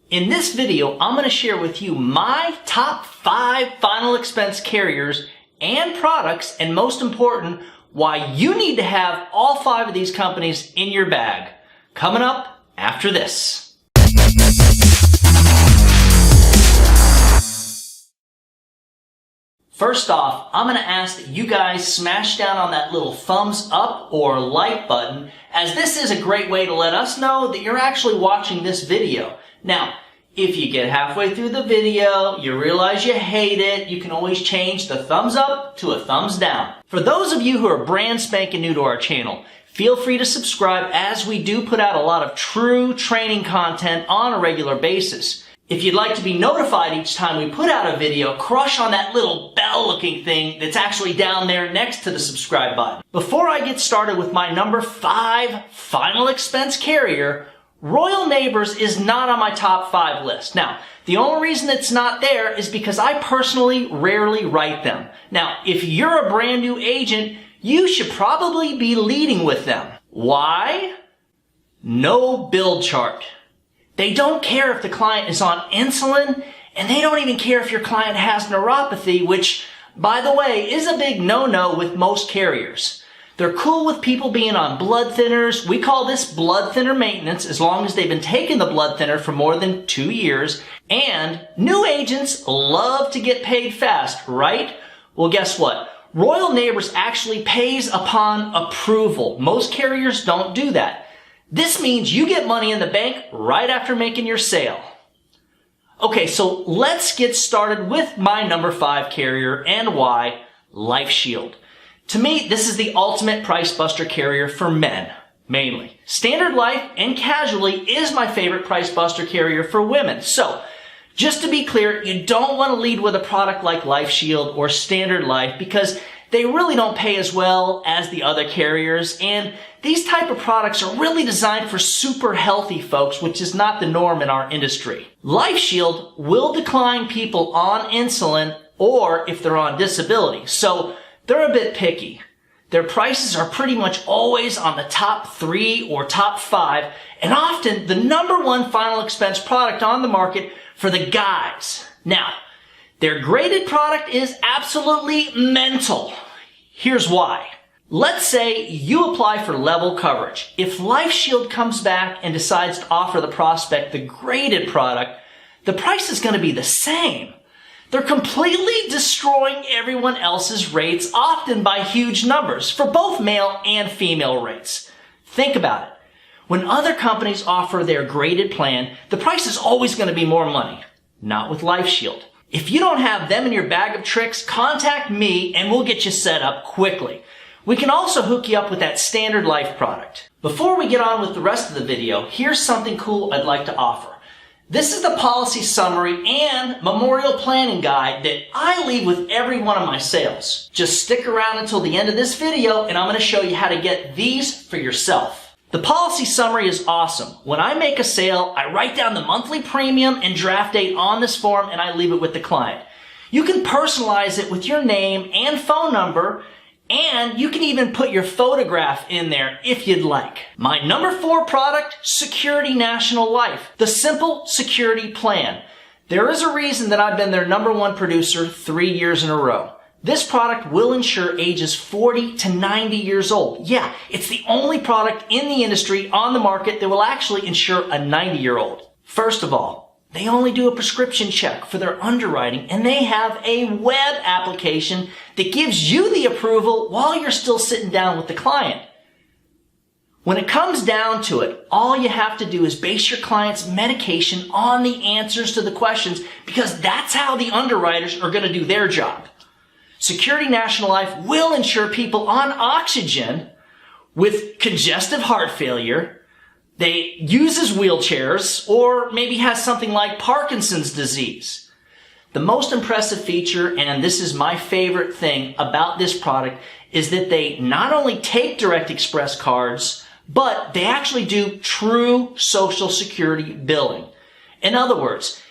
In this video, I'm going to share with you my top 5 final expense carriers and products, and most important, why you need to have all 5 of these companies in your bag. Coming up after this. First off, I'm going to ask that you guys smash down on that little thumbs up or like button, as this is a great way to let us know that you're actually watching this video. Now, if you get halfway through the video, you realize you hate it, you can always change the thumbs up to a thumbs down. For those of you who are brand spanking new to our channel, feel free to subscribe, as we do put out a lot of true training content on a regular basis. If you'd like to be notified each time we put out a video, crush on that little bell looking thing that's actually down there next to the subscribe button. Before I get started with my number 5 final expense carrier, Royal Neighbors is not on my top 5 list. Now, the only reason it's not there is because I personally rarely write them. Now, if you're a brand new agent, you should probably be leading with them. Why? No build chart. They don't care if the client is on insulin, and they don't even care if your client has neuropathy, which, by the way, is a big no-no with most carriers. They're cool with people being on blood thinners. We call this blood thinner maintenance, as long as they've been taking the blood thinner for more than 2 years. And new agents love to get paid fast, right? Well, guess what? Royal Neighbors actually pays upon approval. Most carriers don't do that. This means you get money in the bank right after making your sale. Okay, so let's get started with my number 5 carrier and why, LifeShield. To me, this is the ultimate price buster carrier for men, mainly. Standard Life and Casualty is my favorite price buster carrier for women. So, just to be clear, you don't want to lead with a product like LifeShield or Standard Life because they really don't pay as well as the other carriers, and these type of products are really designed for super healthy folks, which is not the norm in our industry. LifeShield will decline people on insulin or if they're on disability, so they're a bit picky. Their prices are pretty much always on the top 3 or top 5, and often the number 1 final expense product on the market for the guys. Now, their graded product is absolutely mental. Here's why. Let's say you apply for level coverage. If LifeShield comes back and decides to offer the prospect the graded product, the price is going to be the same. They're completely destroying everyone else's rates, often by huge numbers, for both male and female rates. Think about it. When other companies offer their graded plan, the price is always going to be more money. Not with LifeShield. If you don't have them in your bag of tricks, contact me and we'll get you set up quickly. We can also hook you up with that Standard Life product. Before we get on with the rest of the video, here's something cool I'd like to offer. This is the policy summary and memorial planning guide that I leave with every one of my sales. Just stick around until the end of this video and I'm going to show you how to get these for yourself. The policy summary is awesome. When I make a sale, I write down the monthly premium and draft date on this form and I leave it with the client. You can personalize it with your name and phone number, and you can even put your photograph in there if you'd like. My number 4 product, Security National Life, the simple security plan. There is a reason that I've been their number 1 producer 3 years in a row. This product will insure ages 40 to 90 years old. Yeah, it's the only product in the industry on the market that will actually insure a 90-year-old. First of all, they only do a prescription check for their underwriting, and they have a web application that gives you the approval while you're still sitting down with the client. When it comes down to it, all you have to do is base your client's medication on the answers to the questions, because that's how the underwriters are going to do their job. Security National Life will insure people on oxygen with congestive heart failure. They uses wheelchairs, or maybe has something like Parkinson's disease. The most impressive feature, and this is my favorite thing about this product, is that they not only take Direct Express cards, but they actually do true Social Security billing. In other words,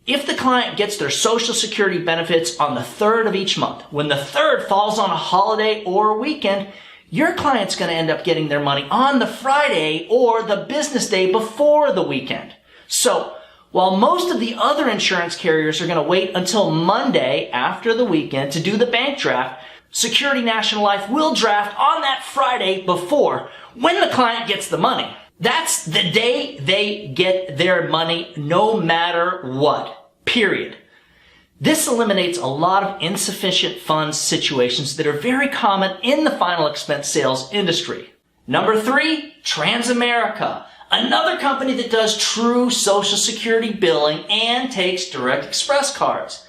if the client gets their Social Security benefits on the 3rd of each month, when the 3rd falls on a holiday or a weekend, your client's going to end up getting their money on the Friday or the business day before the weekend. So While most of the other insurance carriers are going to wait until Monday after the weekend to do the bank draft, Security National Life will draft on that Friday before, when the client gets the money. That's the day they get their money, no matter what. Period. This eliminates a lot of insufficient funds situations that are very common in the final expense sales industry. Number 3, Transamerica, another company that does true Social Security billing and takes direct express cards.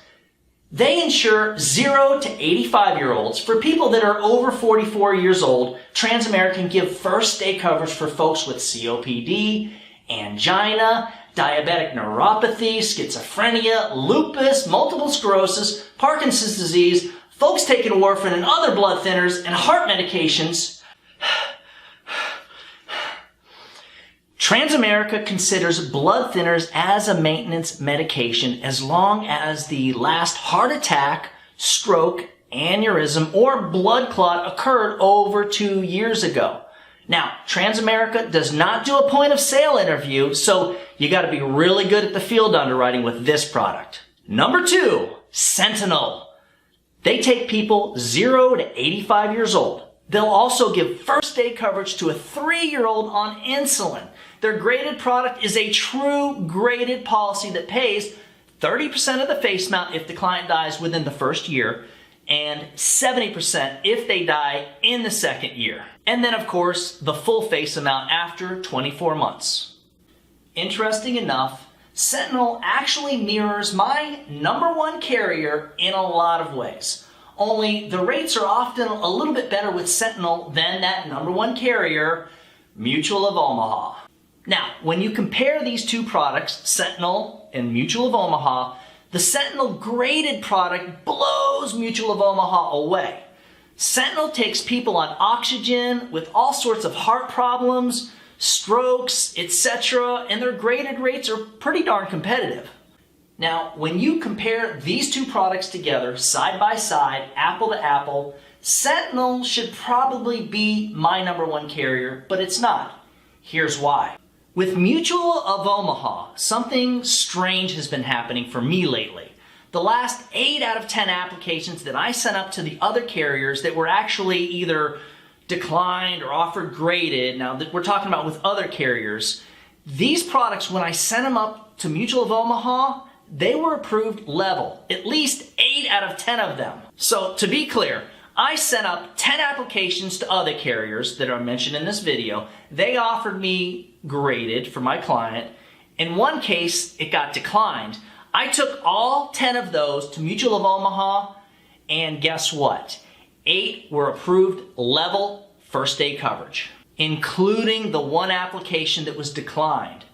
They insure 0 to 85-year-olds. For people that are over 44 years old, Transamerica can give first day coverage for folks with COPD, angina, diabetic neuropathy, schizophrenia, lupus, multiple sclerosis, Parkinson's disease, folks taking warfarin and other blood thinners, and heart medications. Transamerica considers blood thinners as a maintenance medication as long as the last heart attack, stroke, aneurysm, or blood clot occurred over 2 years ago. Now, Transamerica does not do a point of sale interview, so you got to be really good at the field underwriting with this product. Number 2, Sentinel. They take people 0 to 85 years old. They'll also give first day coverage to a 3-year-old on insulin. Their graded product is a true graded policy that pays 30% of the face amount if the client dies within the first year, and 70% if they die in the second year. And then, of course, the full face amount after 24 months. Interesting enough, Sentinel actually mirrors my number 1 carrier in a lot of ways. Only the rates are often a little bit better with Sentinel than that number 1 carrier, Mutual of Omaha. Now, when you compare these two products, Sentinel and Mutual of Omaha, the Sentinel graded product blows Mutual of Omaha away. Sentinel takes people on oxygen with all sorts of heart problems, strokes, etc., and their graded rates are pretty darn competitive. Now, when you compare these two products together, side by side, apple to apple, Sentinel should probably be my number 1 carrier, but it's not. Here's why. With Mutual of Omaha, something strange has been happening for me lately. The last 8 out of 10 applications that I sent up to the other carriers that were actually either declined or offered graded, now that we're talking about with other carriers, these products, when I sent them up to Mutual of Omaha, they were approved level, at least 8 out of 10 of them. So to be clear, I sent up 10 applications to other carriers that are mentioned in this video. They offered me graded for my client. In one case, it got declined. I took all 10 of those to Mutual of Omaha, and guess what? 8 were approved level first day coverage, including the 1 application that was declined.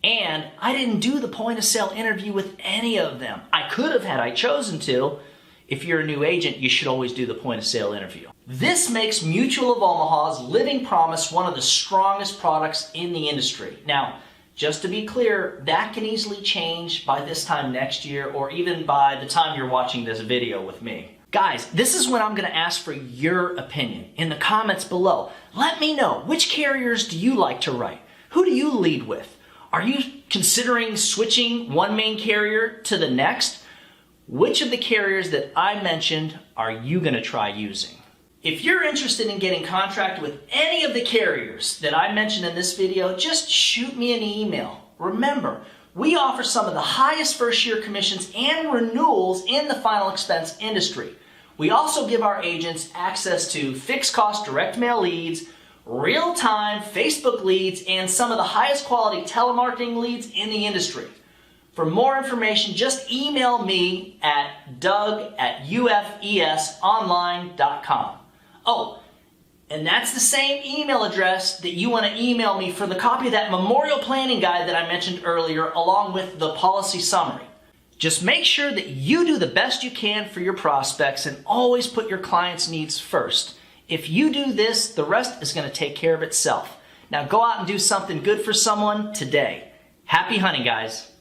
And I didn't do the point of sale interview with any of them. I could have had I chosen to. If you're a new agent, you should always do the point of sale interview. This makes Mutual of Omaha's Living Promise one of the strongest products in the industry. Now, just to be clear, that can easily change by this time next year or even by the time you're watching this video with me. Guys, this is when I'm going to ask for your opinion in the comments below. Let me know, which carriers do you like to write? Who do you lead with? Are you considering switching one main carrier to the next? Which of the carriers that I mentioned are you going to try using? If you're interested in getting contracted with any of the carriers that I mentioned in this video, just shoot me an email. Remember, we offer some of the highest first-year commissions and renewals in the final expense industry. We also give our agents access to fixed-cost direct mail leads, real-time Facebook leads, and some of the highest quality telemarketing leads in the industry. For more information, just email me at doug@ufesonline.com. Oh, and that's the same email address that you want to email me for the copy of that memorial planning guide that I mentioned earlier, along with the policy summary. Just make sure that you do the best you can for your prospects and always put your clients' needs first. If you do this, the rest is going to take care of itself. Now go out and do something good for someone today. Happy hunting, guys.